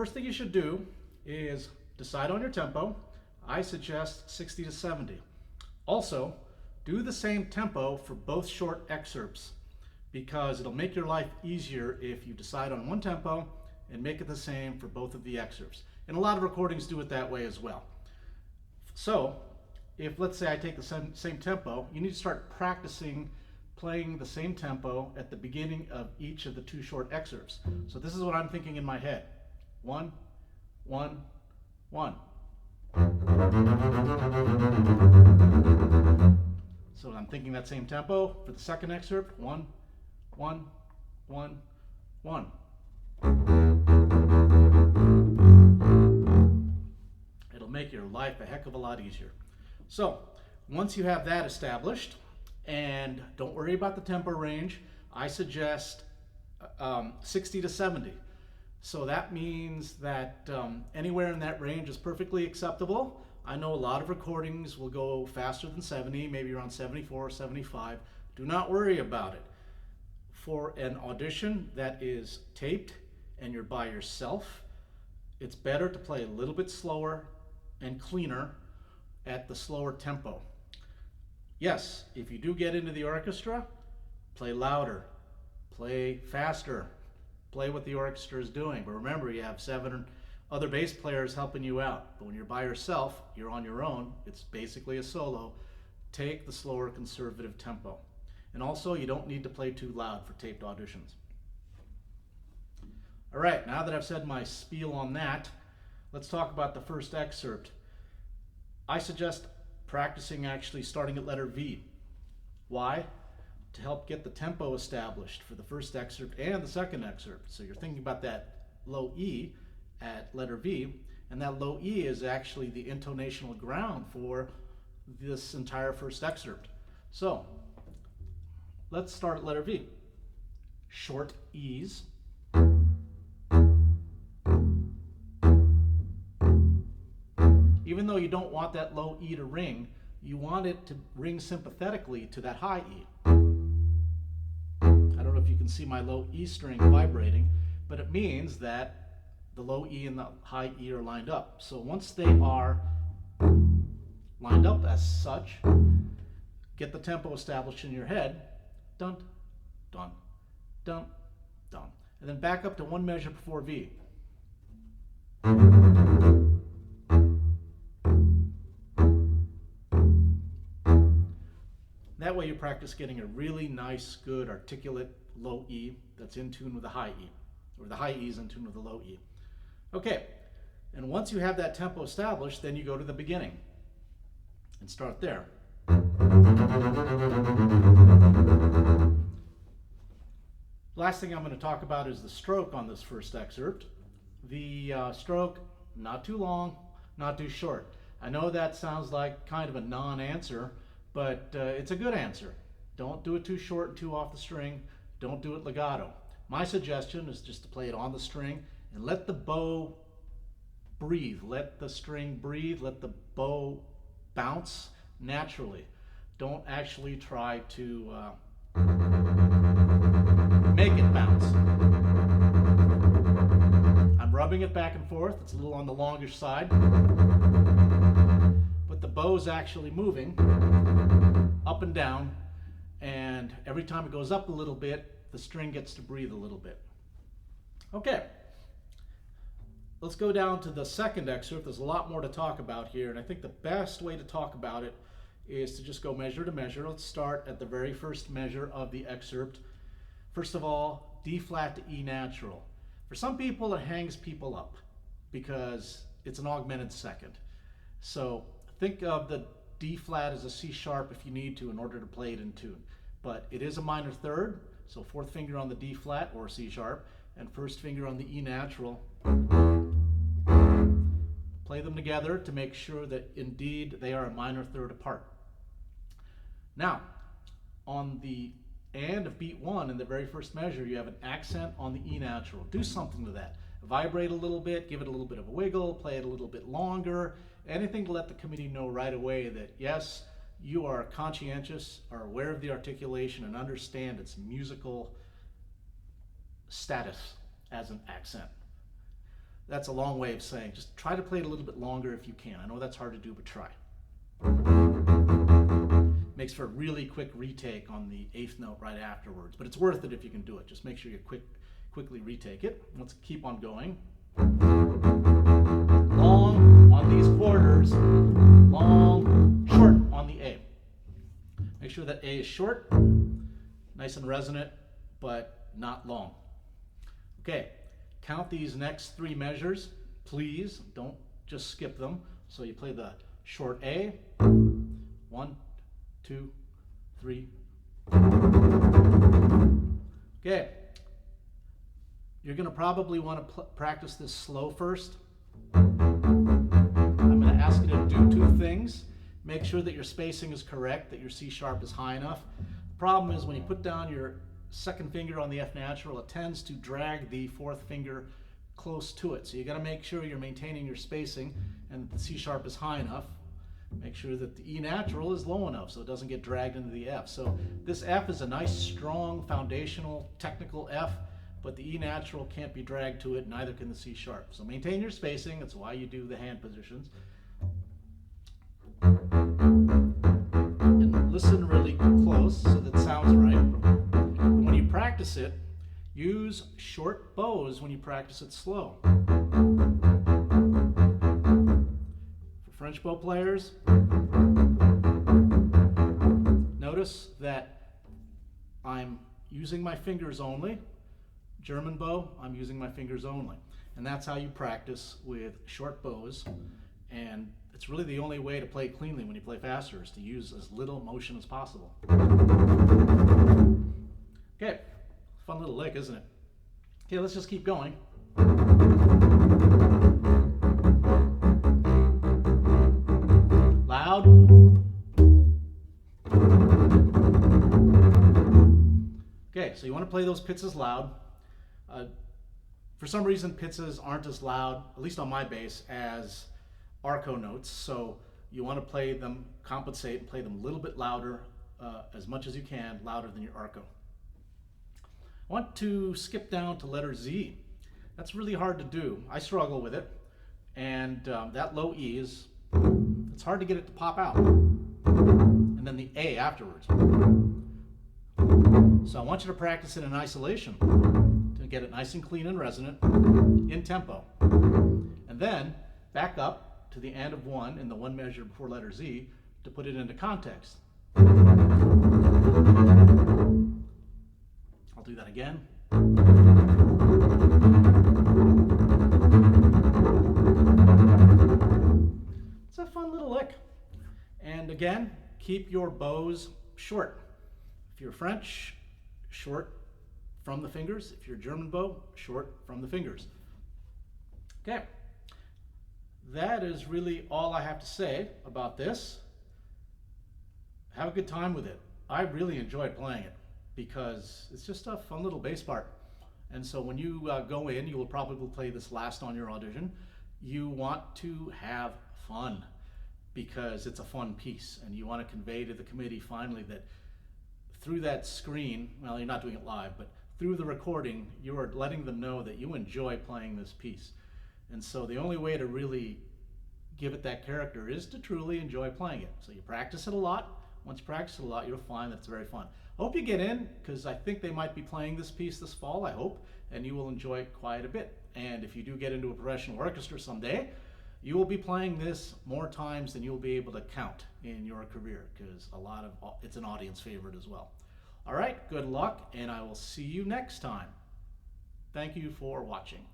First thing you should do is decide on your tempo. I suggest 60 to 70. Also, do the same tempo for both short excerpts because it'll make your life easier if you decide on one tempo and make it the same for both of the excerpts. And a lot of recordings do it that way as well. So, if let's say I take the same tempo, you need to start practicing playing the same tempo at the beginning of each of the two short excerpts. So this is what I'm thinking in my head. 1, 1, 1. So I'm thinking that same tempo for the second excerpt. 1, 1, 1, 1. It'll make your life a heck of a lot easier. So once you have that established, and don't worry about the tempo range, I suggest 60 to 70. So that means that anywhere in that range is perfectly acceptable. I know a lot of recordings will go faster than 70, maybe around 74 or 75. Do not worry about it. For an audition that is taped and you're by yourself, it's better to play a little bit slower and cleaner at the slower tempo. Yes, if you do get into the orchestra, play louder, play faster, play what the orchestra is doing. But remember, you have 7 other bass players helping you out. But when you're by yourself, you're on your own. It's basically a solo. Take the slower conservative tempo. And also, you don't need to play too loud for taped auditions. All right, now that I've said my spiel on that, let's talk about the first excerpt. I suggest practicing actually starting at letter V. Why? To help get the tempo established for the first excerpt and the second excerpt. So you're thinking about that low E at letter V, and that low E is actually the intonational ground for this entire first excerpt. So let's start at letter V. Short E's. Even though you don't want that low E to ring, you want it to ring sympathetically to that high E. I don't know if you can see my low E string vibrating, but it means that the low E and the high E are lined up. So once they are lined up as such, get the tempo established in your head. Dun, dun, dun, dun. And then back up to one measure before V. That way you practice getting a really nice, good, articulate low E that's in tune with the high E, or the high E is in tune with the low E. Okay, and once you have that tempo established, then you go to the beginning and start there. Last thing I'm going to talk about is the stroke on this first excerpt. The stroke, not too long, not too short. I know that sounds like kind of a non-answer, but it's a good answer. Don't do it too short and too off the string. Don't do it legato. My suggestion is just to play it on the string and let the bow breathe. Let the string breathe. Let the bow bounce naturally. Don't actually try to make it bounce. I'm rubbing it back and forth. It's a little on the longish side. But the bow's actually moving up and down, and every time it goes up a little bit, the string gets to breathe a little bit. Okay, let's go down to the second excerpt. There's a lot more to talk about here, and I think the best way to talk about it is to just go measure to measure. Let's start at the very first measure of the excerpt. First of all, D flat to E natural. For some people, it hangs people up because it's an augmented second. So think of the D flat as a C sharp if you need to in order to play it in tune. But it is a minor third, so fourth finger on the D flat or C sharp, and first finger on the E natural. Play them together to make sure that indeed they are a minor third apart. Now, on the and of beat 1 in the very first measure, you have an accent on the E natural. Do something to that. Vibrate a little bit, give it a little bit of a wiggle, play it a little bit longer, anything to let the committee know right away that yes, you are conscientious, are aware of the articulation, and understand its musical status as an accent. that's a long way of saying just try to play it a little bit longer if you can. I know that's hard to do, but try. Makes for a really quick retake on the 8th note right afterwards, but it's worth it if you can do it. Just make sure you quickly retake it. Let's keep on going. Long on these quarters, long, short on the A. Make sure that A is short, nice and resonant, but not long. Okay, count these next 3 measures, please. Don't just skip them. So you play the short A, 1, 2, 3. Okay, you're going to probably want to practice this slow first. I'm going to ask you to do 2 things. Make sure that your spacing is correct, that your C sharp is high enough. The problem is when you put down your 2nd finger on the F natural, it tends to drag the 4th finger close to it. So you got to make sure you're maintaining your spacing and the C sharp is high enough. Make sure that the E natural is low enough so it doesn't get dragged into the F. So this F is a nice, strong, foundational, technical F, but the E natural can't be dragged to it, neither can the C sharp. So maintain your spacing. That's why you do the hand positions. And listen really close so that it sounds right. And when you practice it, use short bows when you practice it slow. French bow players, notice that I'm using my fingers only. German bow, I'm using my fingers only. And that's how you practice with short bows. And it's really the only way to play cleanly when you play faster is to use as little motion as possible. Okay, fun little lick, isn't it? Okay, let's just keep going. Loud. Okay, so you want to play those pizzas loud. For some reason, pizzas aren't as loud, at least on my bass, as arco notes. So you want to play them, compensate, and play them a little bit louder, as much as you can, louder than your arco. I want to skip down to letter Z. That's really hard to do. I struggle with it. And that low E is, it's hard to get it to pop out. And then the A afterwards. So I want you to practice it in isolation to get it nice and clean and resonant in tempo. And then back up to the end of 1 in the 1 measure before letter Z to put it into context. I'll do that again. It's a fun little lick. And again, keep your bows short. If you're French, short from the fingers. If you're German bow, short from the fingers. Okay. That is really all I have to say about this. Have a good time with it. I really enjoyed playing it because it's just a fun little bass part. And so when you go in, you will probably play this last on your audition. You want to have fun because it's a fun piece, and you want to convey to the committee finally that through that screen, well, you're not doing it live, but through the recording, you are letting them know that you enjoy playing this piece. And so the only way to really give it that character is to truly enjoy playing it. So you practice it a lot. Once you practice it a lot, you'll find that it's very fun. I hope you get in, because I think they might be playing this piece this fall, I hope, and you will enjoy it quite a bit. And if you do get into a professional orchestra someday, you will be playing this more times than you'll be able to count in your career, because it's an audience favorite as well. All right, good luck, and I will see you next time. Thank you for watching.